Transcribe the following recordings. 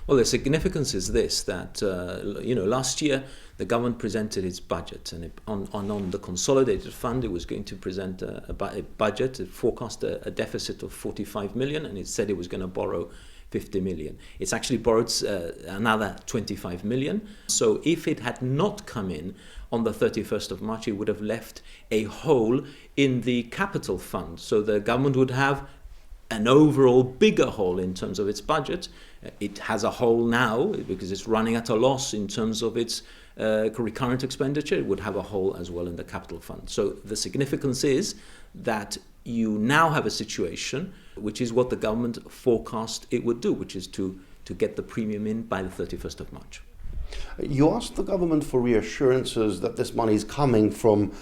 Well, the significance is this, that last year the government presented its budget, and on the consolidated fund it was going to present a budget. It forecast a deficit of 45 million, and it said it was going to borrow 50 million. It's actually borrowed another 25 million. So if it had not come in on the 31st of March, it would have left a hole in the capital fund. So the government would have an overall bigger hole in terms of its budget. It has a hole now because it's running at a loss in terms of its recurrent expenditure. It would have a hole as well in the capital fund. So the significance is that you now have a situation which is what the government forecast it would do, which is to get the premium in by the 31st of March. You asked the government for reassurances that this money is coming from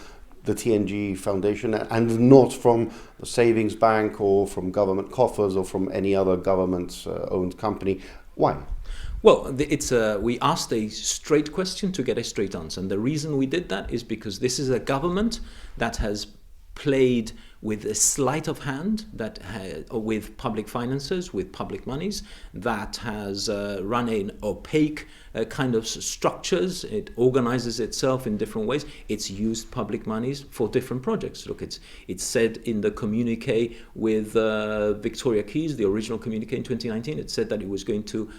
the TNG Foundation and not from the savings bank or from government coffers or from any other government-owned company. Why? Well, we asked a straight question to get a straight answer. And the reason we did that is because this is a government that has played with a sleight of hand, with public finances, with public monies, that has run an opaque kind of structures. It organizes itself in different ways. It's used public monies for different projects. Look, it's said in the communique with Victoria Keys, the original communique in 2019, it said that it was going to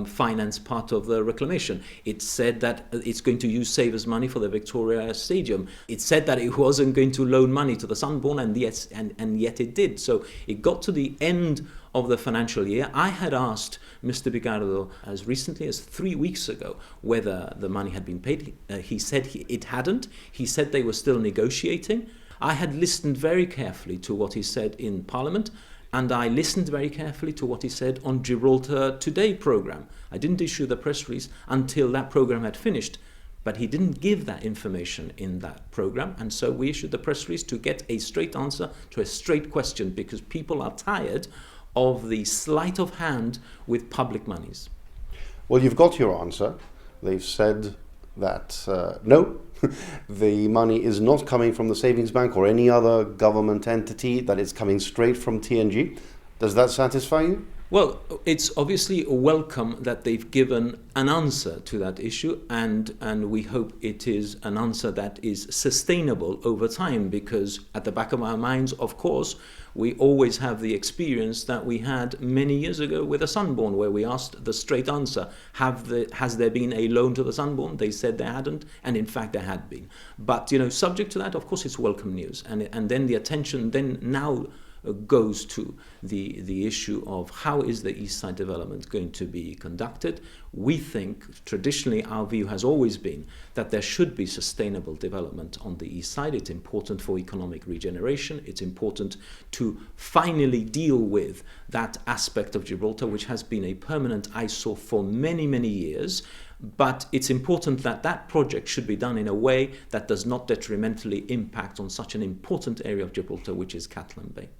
finance part of the reclamation. It said that it's going to use savers' money for the Victoria Stadium. It said that it wasn't going to loan money to the Sunborn, and yet it did. So it got to the end of the financial year. I had asked Mr. Bigardo as recently as 3 weeks ago whether the money had been paid. He said it hadn't. He said they were still negotiating. I had listened very carefully to what he said in Parliament, and I listened very carefully to what he said on Gibraltar Today programme. I didn't issue the press release until that programme had finished. But he didn't give that information in that program, and so we issued the press release to get a straight answer to a straight question, because people are tired of the sleight of hand with public monies. Well, you've got your answer. They've said that no, the money is not coming from the savings bank or any other government entity, that it's coming straight from TNG. Does that satisfy you? Well, it's obviously welcome that they've given an answer to that issue, and we hope it is an answer that is sustainable over time, because at the back of our minds, of course, we always have the experience that we had many years ago with the Sunborn, where we asked the straight answer, has there been a loan to the Sunborn? They said there hadn't, and in fact there had been. But, subject to that, of course, it's welcome news. And then the attention now goes to the issue of how is the Eastside development going to be conducted. We think, traditionally, our view has always been that there should be sustainable development on the Eastside. It's important for economic regeneration. It's important to finally deal with that aspect of Gibraltar, which has been a permanent eyesore for many, many years. But it's important that that project should be done in a way that does not detrimentally impact on such an important area of Gibraltar, which is Catalan Bay.